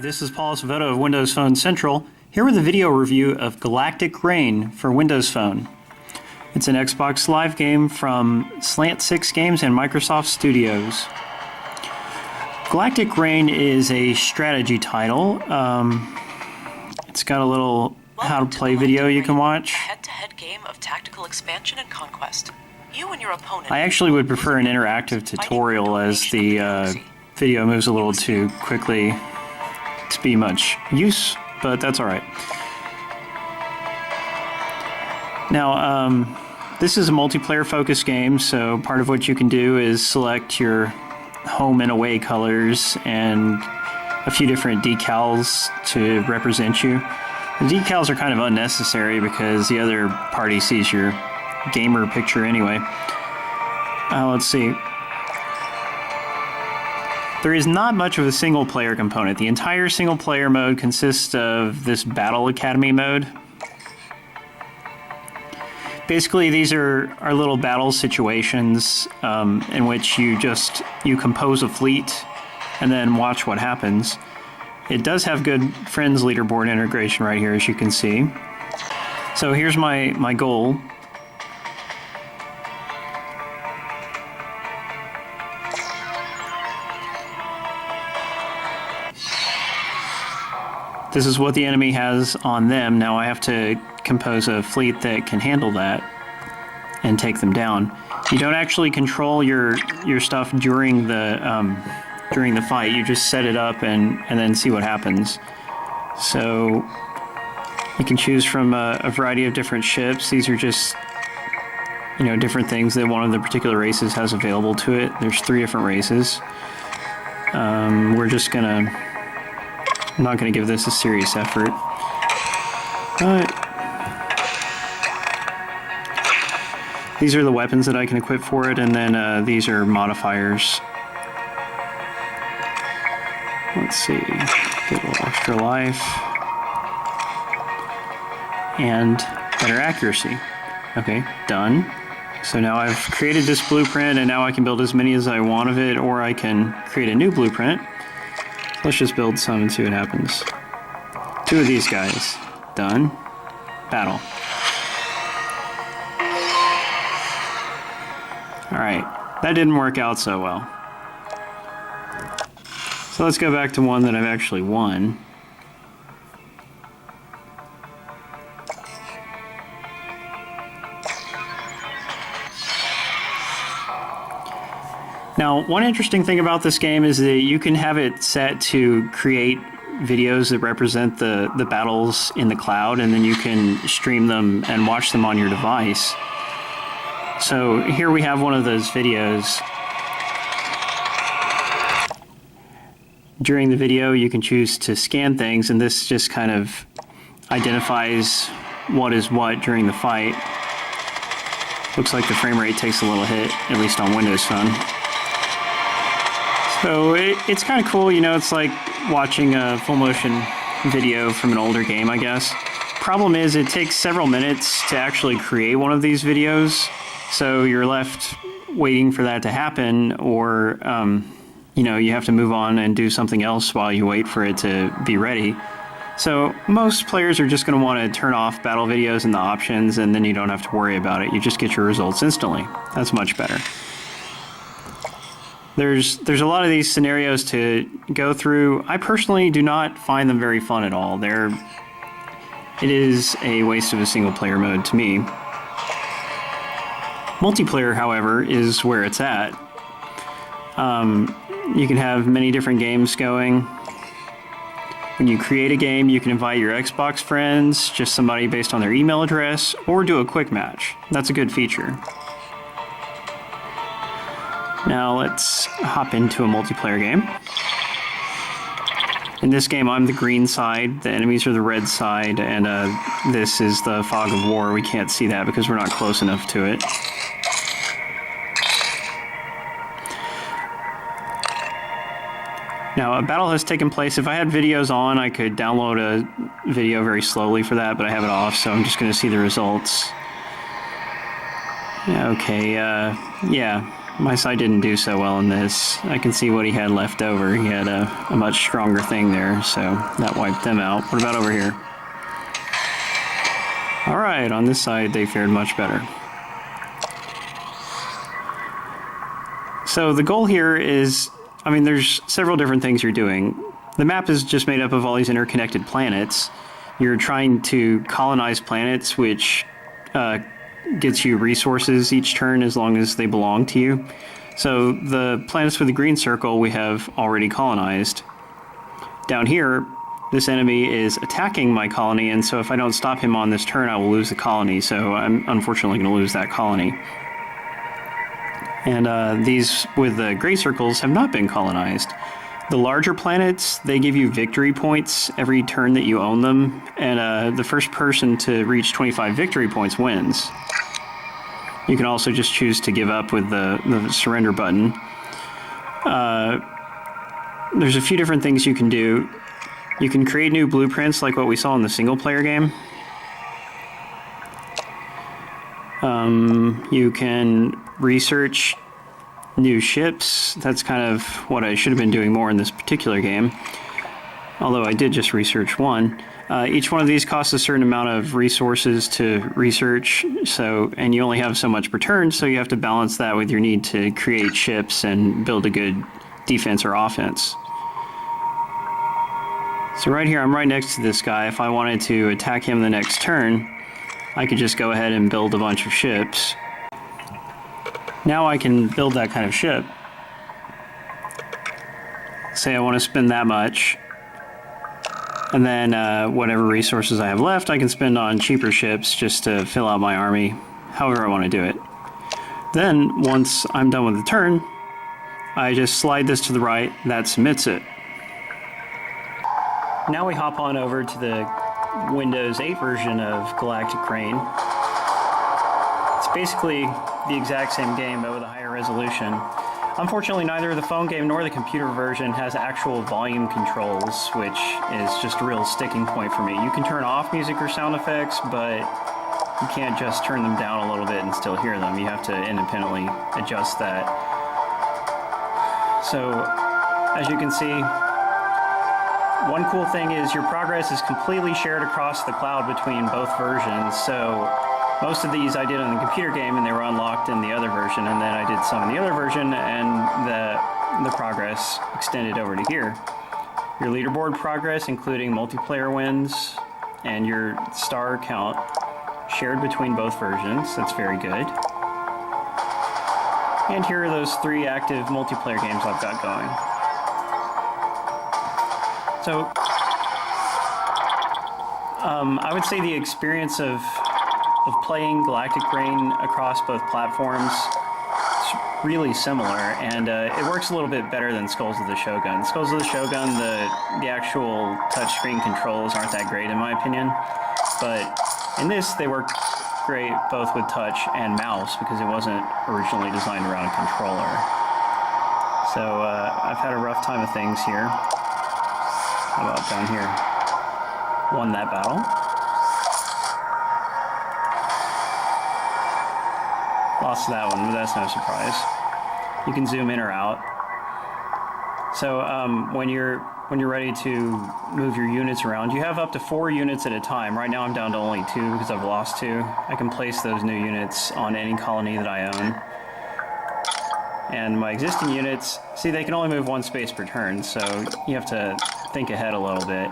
This is Paul Acevedo of Windows Phone Central, here with a video review of Galactic for Windows Phone. It's an Xbox Live game from Slant 6 Games and Microsoft Studios. Galactic is a strategy title. It's got a little how to play video you can watch. Head-to-head game of tactical expansion and conquest. You and your opponent. I actually would prefer an interactive tutorial, as the video moves a little too quickly to be much use, but that's alright. Now, this is a multiplayer focused game, so part of what you can do is select your home and away colors and a few different decals to represent you. The decals are kind of unnecessary because the other party sees your gamer picture anyway. Let's see. There is not much of a single-player component. The entire single-player mode consists of this Battle Academy mode. Basically, these are little battle situations in which you compose a fleet and then watch what happens. It does have good friends leaderboard integration right here, as you can see. So here's my goal. This is what the enemy has on them. Now I have to compose a fleet that can handle that and take them down. You don't actually control your stuff during the fight. You just set it up and then see what happens. So you can choose from a variety of different ships. These are just, different things that one of the particular races has available to it. There's 3 different races. I'm not going to give this a serious effort, but these are the weapons that I can equip for it, and then these are modifiers. Let's see, get a little extra life, and better accuracy. Okay, done. So now I've created this blueprint, and now I can build as many as I want of it, or I can create a new blueprint. Let's just build some and see what happens. 2 of these guys. Done. Battle. Alright. That didn't work out so well. So let's go back to one that I've actually won. Now, one interesting thing about this game is that you can have it set to create videos that represent the battles in the cloud, and then you can stream them and watch them on your device. So here we have one of those videos. During the video, you can choose to scan things, and this just kind of identifies what is what during the fight. Looks like the frame rate takes a little hit, at least on Windows Phone. So it's kind of cool, it's like watching a full motion video from an older game, I guess. Problem is, it takes several minutes to actually create one of these videos, so you're left waiting for that to happen, or, you have to move on and do something else while you wait for it to be ready. So most players are just going to want to turn off battle videos in the options, and then you don't have to worry about it. You just get your results instantly. That's much better. There's a lot of these scenarios to go through. I personally do not find them very fun at all. It is a waste of a single player mode to me. Multiplayer, however, is where it's at. You can have many different games going. When you create a game, you can invite your Xbox friends, just somebody based on their email address, or do a quick match. That's a good feature. Now let's hop into a multiplayer game. In this game, I'm the green side, the enemies are the red side, and this is the fog of war. We can't see that because we're not close enough to it. Now, a battle has taken place. If I had videos on, I could download a video very slowly for that, but I have it off, so I'm just going to see the results. Okay, yeah. My side didn't do so well in this. I can see what he had left over. He had a much stronger thing there, so that wiped them out. What about over here? Alright, on this side they fared much better. So the goal here is, I mean, there's several different things you're doing. The map is just made up of all these interconnected planets. You're trying to colonize planets, which gets you resources each turn as long as they belong to you. So the planets with the green circle we have already colonized. Down here, this enemy is attacking my colony, and so if I don't stop him on this turn, I will lose the colony, so I'm unfortunately going to lose that colony. And these with the gray circles have not been colonized. The larger planets, they give you victory points every turn that you own them, and the first person to reach 25 victory points wins. You can also just choose to give up with the surrender button. There's a few different things you can do. You can create new blueprints like what we saw in the single player game. You can research new ships. That's kind of what I should have been doing more in this particular game, although I did just research one. Each one of these costs a certain amount of resources to research, and you only have so much per turn, so you have to balance that with your need to create ships and build a good defense or offense. So right here, I'm right next to this guy. If I wanted to attack him the next turn, I could just go ahead and build a bunch of ships. Now I can build that kind of ship. Say I want to spend that much, and then whatever resources I have left I can spend on cheaper ships just to fill out my army, however I want to do it. Then, once I'm done with the turn, I just slide this to the right, that submits it. Now we hop on over to the Windows 8 version of Galactic Crane. It's basically the exact same game, but with a higher resolution. Unfortunately, neither the phone game nor the computer version has actual volume controls, which is just a real sticking point for me. You can turn off music or sound effects, but you can't just turn them down a little bit and still hear them. You have to independently adjust that. So, as you can see, one cool thing is your progress is completely shared across the cloud between both versions. So most of these I did in the computer game and they were unlocked in the other version, and then I did some in the other version and the progress extended over to here. Your leaderboard progress, including multiplayer wins and your star count, shared between both versions. That's very good. And here are those 3 active multiplayer games I've got going. So, I would say the experience of playing Galactic Crane across both platforms is really similar, and it works a little bit better than Skulls of the Shogun. Skulls of the Shogun, the actual touchscreen controls aren't that great in my opinion, but in this they work great both with touch and mouse because it wasn't originally designed around a controller. So I've had a rough time of things here. How about down here? Won that battle. Lost that one, but that's no surprise. You can zoom in or out. So when you're ready to move your units around, you have up to 4 units at a time. Right now I'm down to only 2 because I've lost 2. I can place those new units on any colony that I own. And my existing units, see, they can only move 1 space per turn, so you have to think ahead a little bit.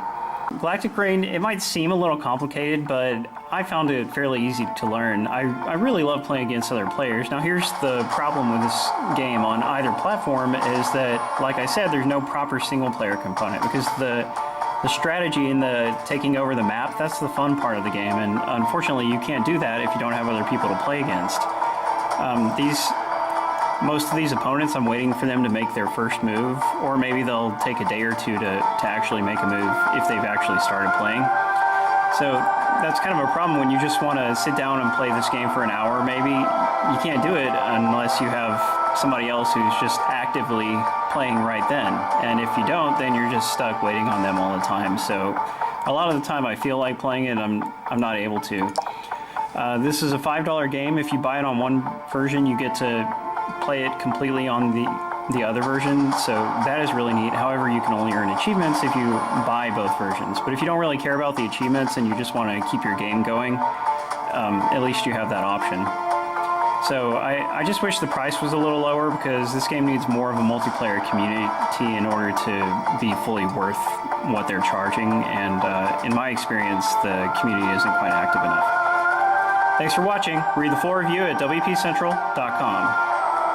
Galactic Crane, it might seem a little complicated, but I found it fairly easy to learn. I really love playing against other players. Now here's the problem with this game on either platform is that, like I said, there's no proper single player component because the strategy and the taking over the map, that's the fun part of the game, and unfortunately you can't do that if you don't have other people to play against. Most of these opponents, I'm waiting for them to make their first move, or maybe they'll take a day or two to actually make a move if they've actually started playing. So that's kind of a problem when you just want to sit down and play this game for an hour, maybe. You can't do it unless you have somebody else who's just actively playing right then. And if you don't, then you're just stuck waiting on them all the time. So a lot of the time I feel like playing it, I'm not able to. This is a $5 game. If you buy it on one version, you get to play it completely on the other version, so that is really neat. However, you can only earn achievements if you buy both versions. But if you don't really care about the achievements and you just want to keep your game going, at least you have that option. So I just wish the price was a little lower, because this game needs more of a multiplayer community in order to be fully worth what they're charging, and in my experience, the community isn't quite active enough. Thanks for watching. Read the full review at wpcentral.com.